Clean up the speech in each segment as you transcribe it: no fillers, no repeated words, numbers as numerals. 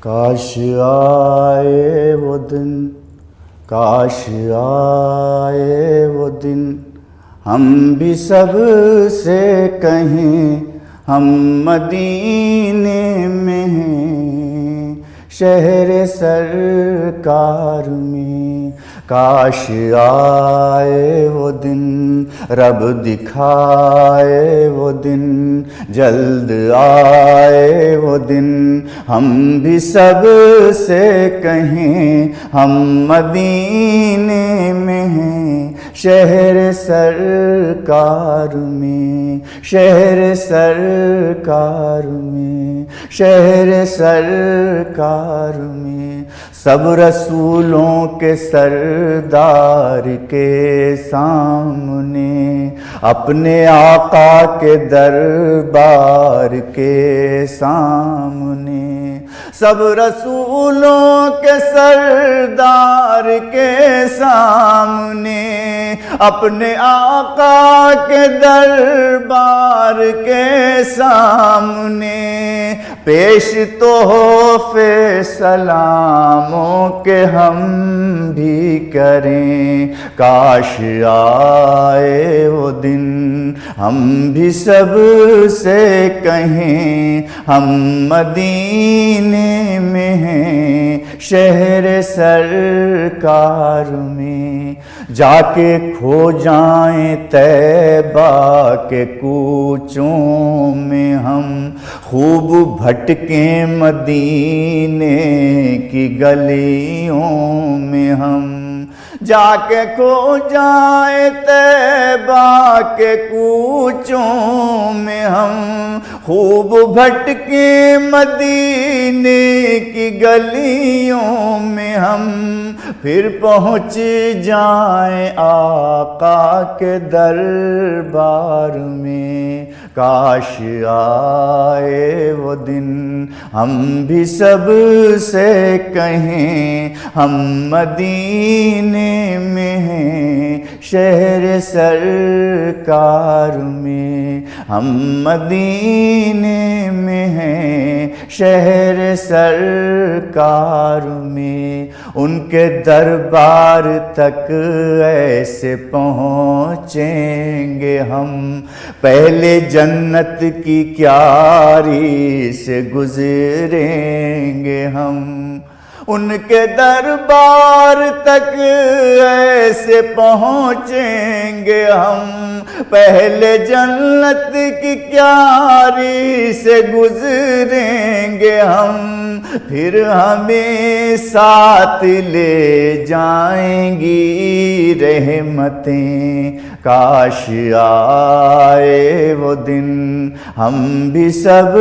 کاش آئے وہ دن، کاش آئے وہ دن، ہم بھی سب سے کہیں ہم مدینے میں ہیں، شہر سرکار میں۔ کاش آئے وہ دن، رب دکھائے وہ دن، جلد آئے وہ دن، ہم بھی سب سے کہیں ہم مدینے میں ہیں، شہر سرکار میں، شہر سرکار میں، شہر سرکار میں۔ سب رسولوں کے سردار کے سامنے، اپنے آقا کے دربار کے سامنے، سب رسولوں کے سردار کے سامنے، اپنے آقا کے دربار کے سامنے، پیش تو ہو سلاموں کے ہم بھی کریں۔ کاش آئے وہ دن، ہم بھی سب سے کہیں ہم مدینے میں ہیں، شہر سرکار میں۔ جا کے کھو جائیں طیبہ کے کوچوں میں ہم، خوب بھٹکیں مدینے کی گلیوں میں ہم، جا کے کھو جائیں طیبہ کے کوچوں میں ہم، خوب بھٹکیں مدینے کی گلیوں میں ہم، پھر پہنچ جائیں آقا کے دربار میں۔ کاش آئے وہ دن، ہم بھی سب سے کہیں ہم مدینے میں ہیں، شہر سرکار میں، ہم مدینے میں ہیں، شہر سرکار میں۔ ان کے دربار تک ایسے پہنچیں گے ہم، پہلے جنت کی کیاری سے گزریں گے ہم، ان کے دربار تک ایسے پہنچیں گے ہم، پہلے جنت کی کیاری سے گزریں گے ہم، پھر ہمیں ساتھ لے جائیں گی رحمتیں۔ کاش آئے وہ دن، ہم بھی سب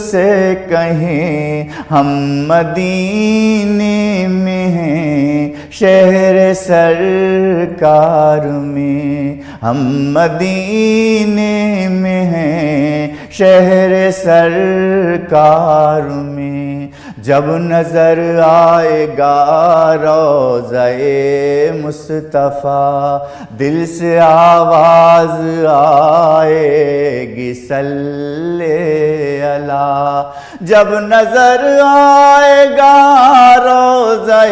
سے کہیں ہم مدینے میں ہیں، شہر سرکار میں، ہم مدینے میں ہیں، شہر سرکار میں۔ جب نظر آئے گا روضہ مصطفیٰ، دل سے آواز آئے گی صلی علی۔ جب نظر آئے گا روضہ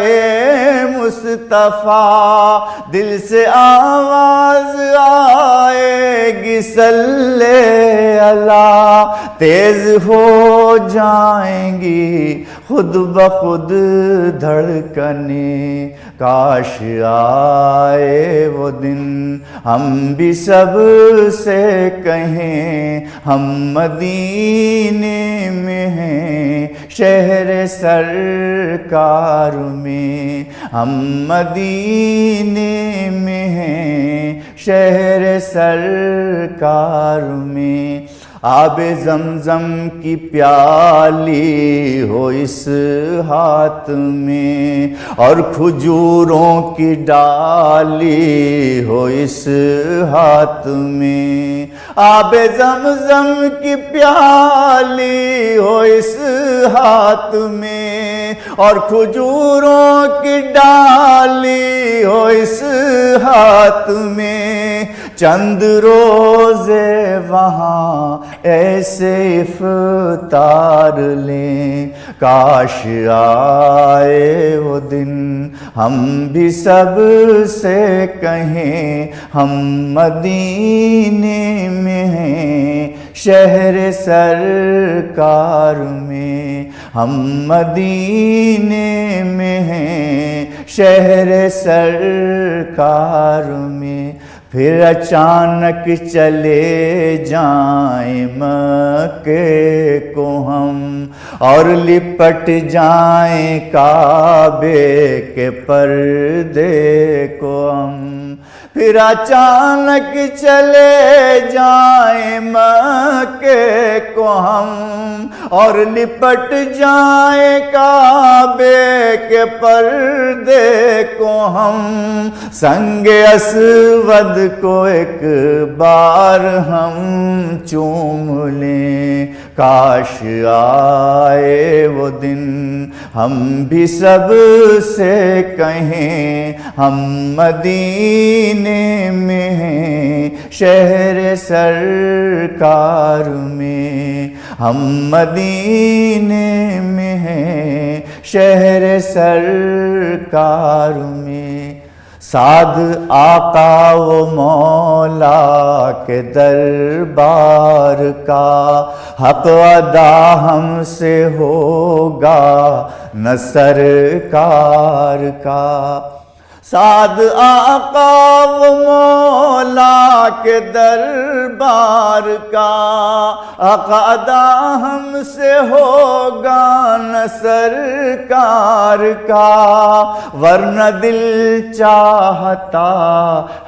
مصطفیٰ، دل سے آواز آئے گی صلی علی، تیز ہو جائیں گی خود بخود دھڑکنیں۔ کاش آئے وہ دن، ہم بھی سب سے کہیں ہم مدینے میں ہیں، شہر سرکار میں، ہم مدینے میں ہیں، شہر سرکار میں۔ آب زمزم کی پیالی ہو اس ہاتھ میں، اور کھجوروں کی ڈالی ہو اس ہاتھ میں، آب زمزم کی پیالی ہو اس ہاتھ میں، اور کھجوروں کی ڈالی ہو اس ہاتھ میں، چند روزے وہاں ایسے افطار لیں۔ کاش آئے وہ دن ہم بھی سب سے کہیں ہم مدینے میں ہیں شہر سرکار میں، ہم مدینے میں ہیں شہر سرکار میں، پھر اچانک چلے جائیں مکے کو ہم اور لپٹ جائیں کعبے کے پردے کو ہم، پھر اچانک چلے جائیں مکے کو ہم اور لپٹ جائیں کعبے کے پردے کو ہم، سنگ اسود کو ایک بار ہم چوم لیں، کاش آئے وہ دن ہم بھی سب سے کہیں ہم مدینے میں ہیں شہر سرکار میں، ہم مدینے میں ہیں شہر سرکار میں، سعد آقا و مولا کے دربار کا حق ادا ہم سے ہوگا نہ سرکار کا، سعد آقا و مولا کے دربار کا حق ادا ہم سے ہوگا نہ سرکار کا، ورنہ دل چاہتا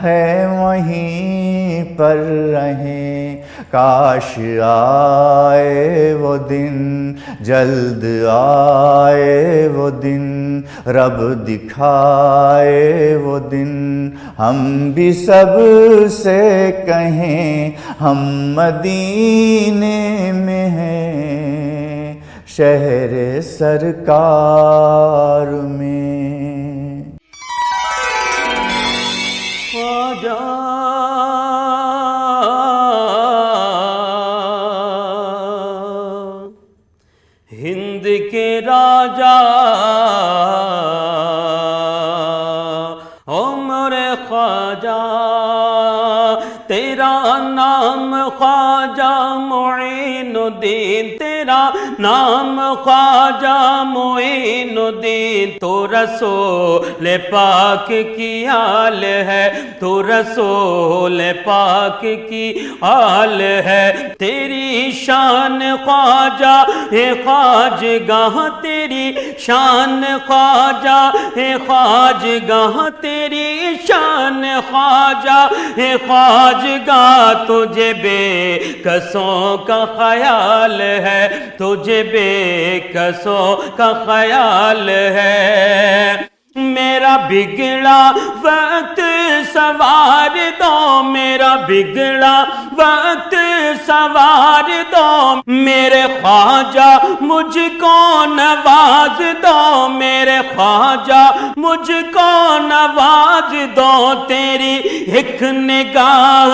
ہے وہیں پر رہیں، کاش آئے وہ دن جلد آئے وہ دن رب دکھائے وہ دن، ہم بھی سب سے کہیں ہم مدینے میں ہیں شہر سرکار میں۔ خواجہ ہند کے راجا عمر خواجہ، تیرا نام خواجہ معین الدین، تیرا نام خواجہ معین الدین، تو رسول پاک کی آل ہے، تو رسول پاک کی آل ہے، تیری شان خواجہ ہے خواجگاہ، تیری شان خواجہ ہے خواجگاہ، تیری شان خواجہ ہے خواجگاہ، تجھے بے کسوں کا خیال ہے، تجھے بے کسوں کا خیال ہے، میرا بگڑا وقت سوار دو، میرا بگڑا وقت سوار دو، میرے خواجہ مجھ کو نواز دو، میرے خواجہ مجھ کو نواز دو، تیری ایک نگاہ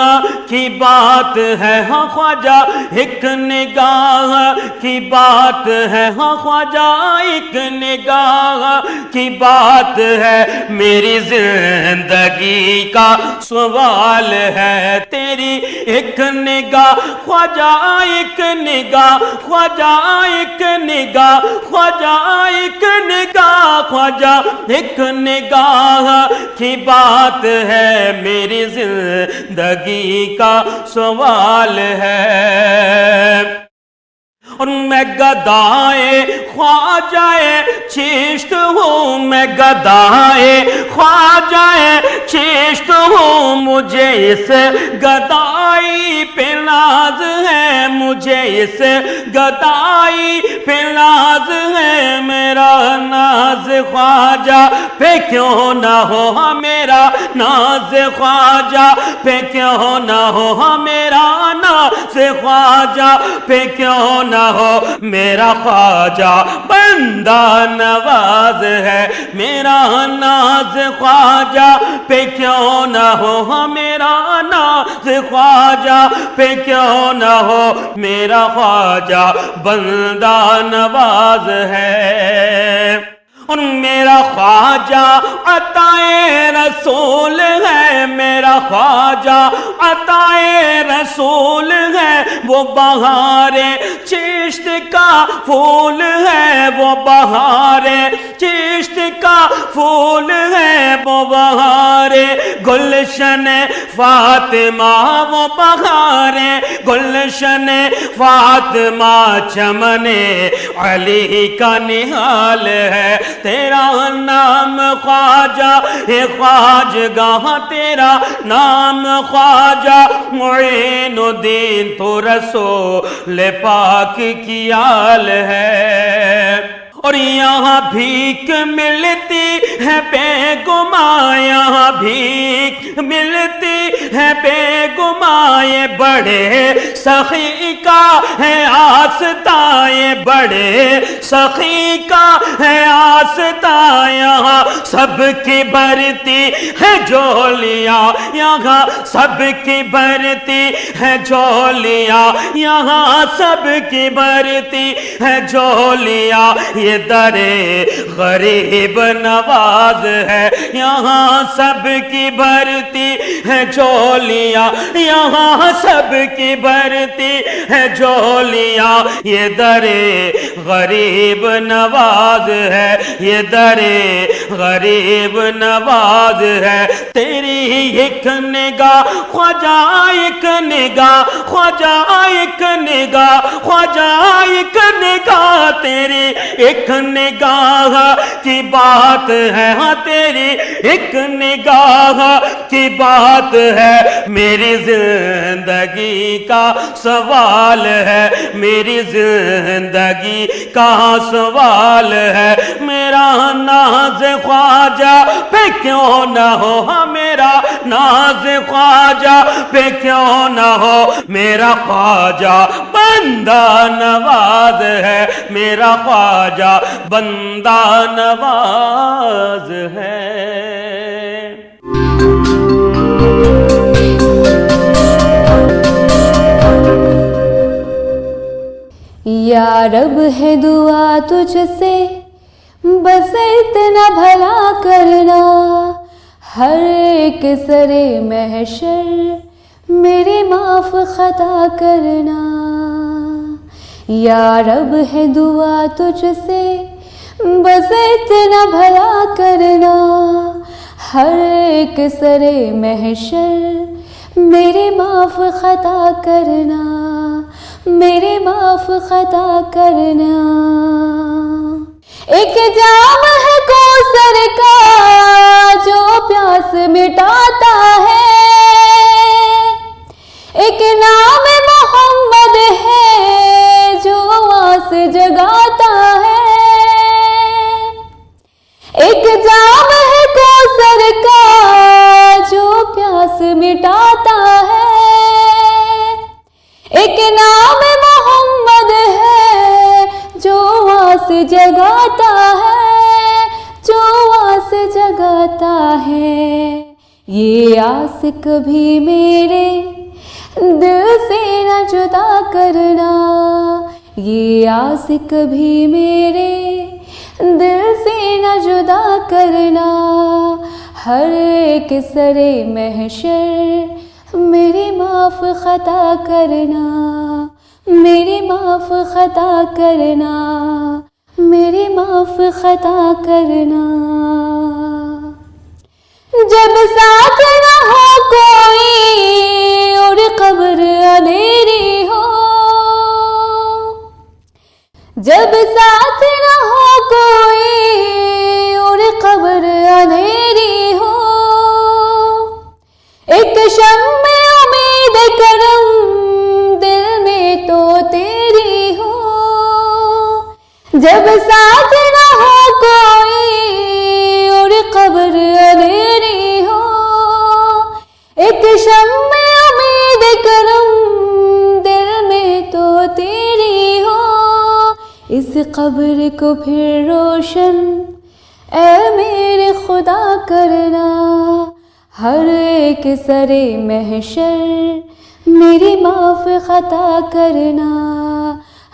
کی بات ہے ہاں خواجہ، ایک نگاہ کی بات ہے ہاں خواجہ، ایک نگاہ کی بات ہے، میری زندگی کا سوال ہے، تیری ایک نگاہ خواجہ، ایک نگاہ خواجہ، ایک نگاہ خواجہ، ایک نگاہ خواجہ، ایک نگاہ کی بات ہے، میری زندگی کا سوال ہے، اور میں گدائے خواجہ چشت ہوں، میں گدائے خواجہ چشت ہوں، مجھے اس گدائی پہ ناز ہے، مجھے اس گدائی پہ ناز ہے، میرا ناز خواجہ پہ کیوں نہ ہو، میرا ناز خواجہ پہ کیوں نہ ہو، میرا ناز خواجہ پہ کیوں نہ ہو میرا خواجہ بندہ نواز ہے، میرا ناز خواجہ پہ کیوں نہ ہو، میرا ناز خواجہ پہ کیوں نہ ہو، میرا خواجہ بندہ نواز ہے۔ اور میرا خواجہ عطائے رسول ہے، میرا خواجہ عطائے رسول ہے، وہ بہار چشت کا پھول ہے، وہ بہار چشت کا پھول ہے، وہ بہار گلشن فاطمہ، وہ بہار گلشن فاطمہ، چمن علی کا نہال ہے، تیرا نام خواجہ ہے خواجگاہ، تیرا نام خواجہ معین الدین، تو رسول پاک کی آل ہے۔ اور یہاں بھیک ملتی ہے بے گماں، یہاں بھیک ملتی ہے بے گماں، یہ بڑے سخی کا ہے آستاں، یہ بڑے سخی کا ہے آستاں، یہاں سب کی برتی ہے جولیاں، یہاں سب کی برتی ہے جولیاں، یہاں سب کی برتی ہے جولیاں، یہ در غریب نواز ہے، یہاں سب کی برتی ہے جولیاں، یہاں سب کی برتی ہے جولیاں، یہ در غریب نواز ہے، یہ در غریب نواز ہے۔ تیری ایک نگاہ خواجہ، ایک نگاہ خواجہ، ایک نگاہ خواجہ، ایک نگاہ تیری ایک نگاہ کی بات ہے، ہاں تیری ایک نگاہ کی بات ہے، میری زندگی کا سوال ہے، میری زندگی کا سوال ہے، میرا ناز خواجہ پہ کیوں نہ ہو، ہاں میرا ناز خواجہ پہ کیوں نہ ہو، میرا خواجہ بندہ نواز ہے، میرا خواجہ بندہ نواز ہے۔ یا رب ہے دعا تجھ سے بس اتنا بھلا کرنا، ہر ایک سرے محشر میرے معاف خطا کرنا۔ یا رب ہے دعا تجھ سے بس اتنا بھلا کرنا، ہر ایک سرے محشر میرے معاف خطا کرنا، میرے معاف خطا کرنا۔ ایک جام ہے کوثر کا جو پیاس مٹاتا ہے، ایک نام محمد ہے جو آس جگاتا ہے، ایک جام ہے کوثر کا جو پیاس مٹاتا ہے، ایک نام محمد ہے جو آس جگاتا ہے، جو آس جگاتا ہے۔ یہ آس کبھی میرے دل سے نہ جدا کرنا، یہ آس کبھی میرے دل سے نہ جدا کرنا، ہر ایک سرے محشر میری معاف خطا کرنا، میری معاف خطا کرنا، میری معاف خطا کرنا۔ جب ساتھ نہ ہو کوئی اور قبر اندھیری ہو، جب ساتھ نہ ہو کوئی اور قبر اندھیری ہو، ایک شمع امید کرم دل میں تو تیری ہو، جب ساتھ نہ ہو کوئی اور قبر اندھیری ہو، ایک شمع امید کرم دل میں تو تیری ہو، اس قبر کو پھر روشن اے میرے خدا کرنا، ہر ایک سرے محشر میری معاف خطا کرنا،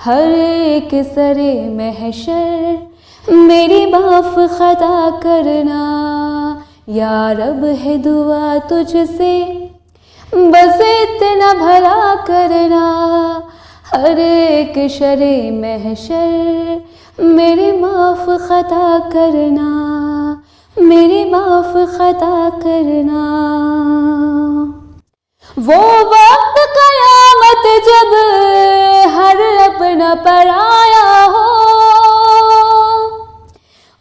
ہر ایک سرے محشر میری معاف خطا کرنا، یا رب ہے دعا تجھ سے بس اتنا بھلا کرنا، ہر ایک شرے محشر میری معاف خطا کرنا، میری معاف خطا کرنا۔ وہ وقت قیامت جب ہر اپنا پرایا ہو،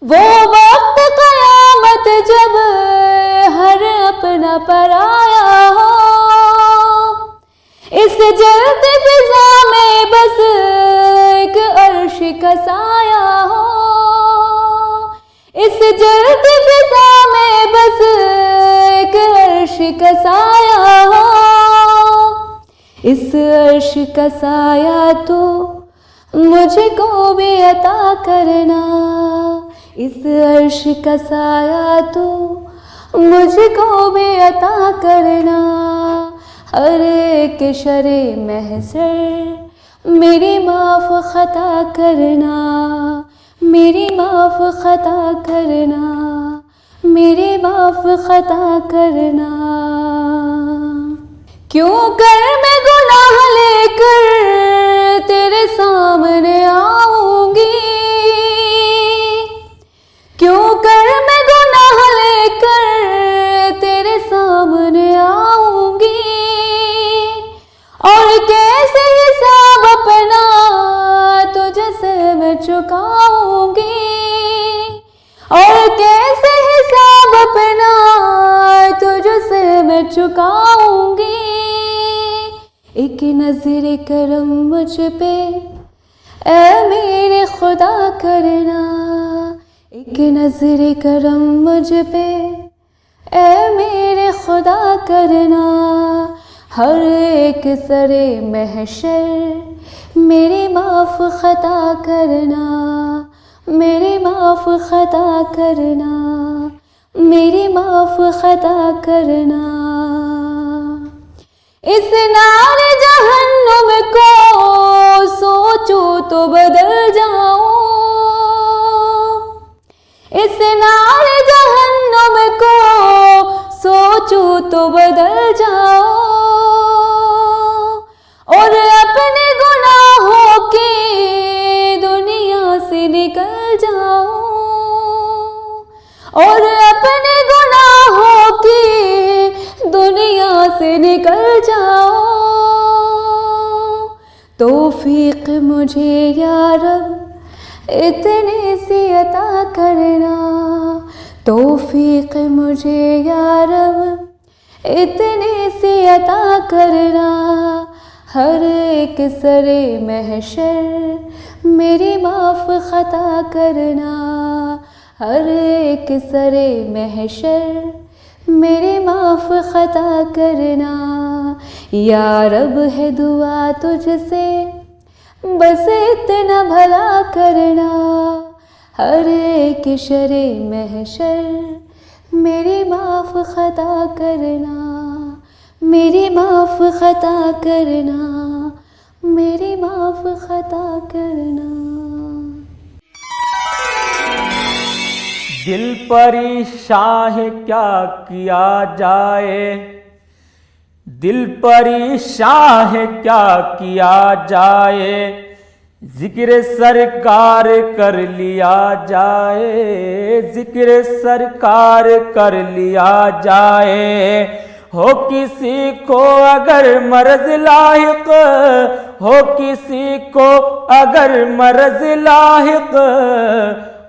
وہ وقت قیامت جب ہر اپنا پرایا ہو، اس جلد فضا میں بس ایک عرش کا سایہ ہو، اس جلد فضا میں بس ایک عرش کا سایہ ہو، اس عرش کا سایہ تو مجھ کو بھی عطا کرنا، اس عرش کا سایہ تو مجھ کو بھی عطا کرنا، ہر ایک شرے محشر میری معاف خطا کرنا، میری معاف خطا کرنا، میری معاف خطا کرنا۔ کیوں کر میں گناہ لے کر تیرے سامنے آؤں گی، کیوں کر میں گناہ لے کر تیرے سامنے آؤں گی، اور کیسے حساب اپنا تجھ سے میں چکاؤں گی، اور کیسے حساب اپنا تجھ سے میں چکاؤں گی، ایک نظر کرم مجھ پہ اے میرے خدا کرنا، ایک نظر کرم مجھ پہ اے میرے خدا کرنا، ہر ایک سرے محشر میری معاف خطا کرنا، میری معاف خطا کرنا، میری معاف خطا کرنا۔ اس نار جہنم کو سوچوں تو بدل جاؤں، اس نار جہنم کو سوچوں تو بدل جاؤں، اور اپنے گناہوں کی دنیا سے نکل جاؤں، اور اپنے گناہوں کی دنیا سے نکل جاؤں، توفیق مجھے یا رب اتنی سی عطا کرنا، توفیق مجھے یا رب اتنی سی عطا کرنا، ہر ایک سرے محشر میری معاف خطا کرنا، ہر ایک سرے محشر میری معاف خطا کرنا، یا رب ہے دعا تجھ سے بس اتنا بھلا کرنا، ہر ایک شرے محشر میری معاف خطا کرنا، میری معاف خطا کرنا، میری معاف خطا کرنا۔ دل پریشان ہے کیا کیا جائے، دل پریشان ہے کیا کیا جائے، ذکر سرکار کر لیا جائے، ذکر سرکار کر لیا جائے، ہو کسی کو اگر مرض لاحق، ہو کسی کو اگر مرض لاحق،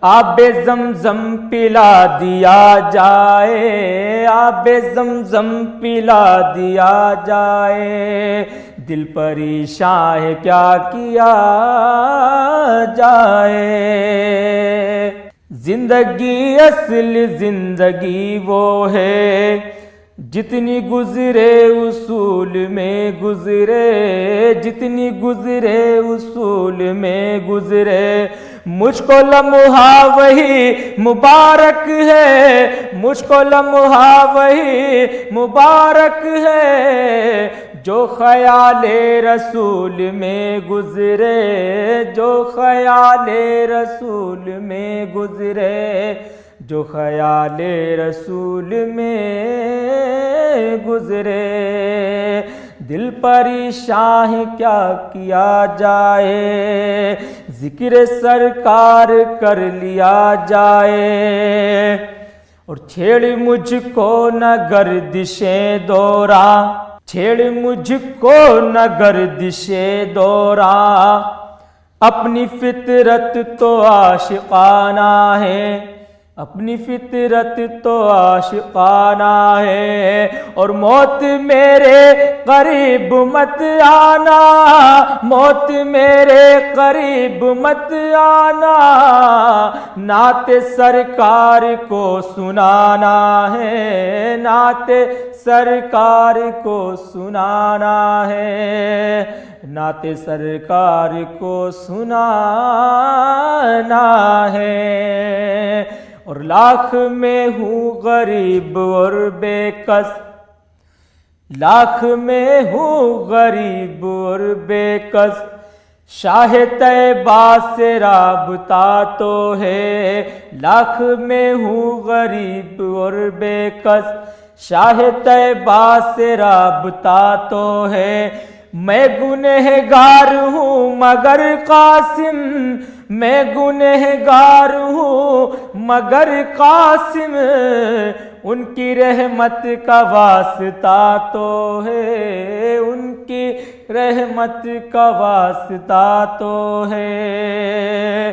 آب زمزم پلا دیا جائے، آب زمزم پلا دیا جائے، دل پریشان ہے کیا کیا جائے۔ زندگی اصل زندگی وہ ہے جتنی گزرے اصول میں گزرے، جتنی گزرے اصول میں گزرے، مجھ کو لمحہ وہی مبارک ہے، مجھ کو لمحہ وہی مبارک ہے، جو خیال رسول میں گزرے، جو خیال رسول میں گزرے، جو خیال رسول میں گزرے۔ دل پریشان ہے کیا جائے، ذکر سرکار کر لیا جائے، اور چھیڑ مجھ کو نہ گردشیں دورہ، چھیڑ مجھ کو نہ گردشیں دورہ، اپنی فطرت تو عاشقانہ ہے، اپنی فطرت تو عاشقانہ ہے، اور موت میرے قریب مت آنا، موت میرے قریب مت آنا، نعت سرکار کو سنانا ہے، نعت سرکار کو سنانا ہے، نعت سرکار کو سنانا ہے۔ اور لاکھ میں ہوں غریب اور بے کس، لاکھ میں ہوں غریب اور بے کس، شاہ طیبہ سے رابطہ تو ہے، لاکھ میں ہوں غریب اور بے کس، شاہ طیبہ سے رابطہ تو ہے، میں گنہگار ہوں مگر قاسم، میں گنہگار ہوں مگر قاسم، ان کی رحمت کا واسطہ تو ہے، ان کی رحمت کا واسطہ تو ہے۔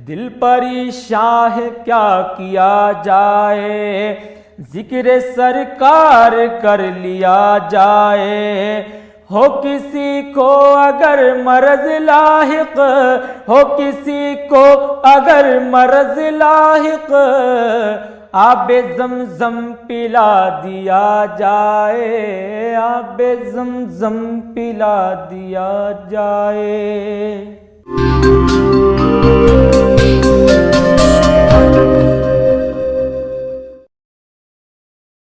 دل پریشان ہے کیا جائے، ذکر سرکار کر لیا جائے، ہو کسی کو اگر مرض لاحق، ہو کسی کو اگر مرض لاحق، آب زمزم پلا دیا جائے، آب زمزم پلا دیا جائے۔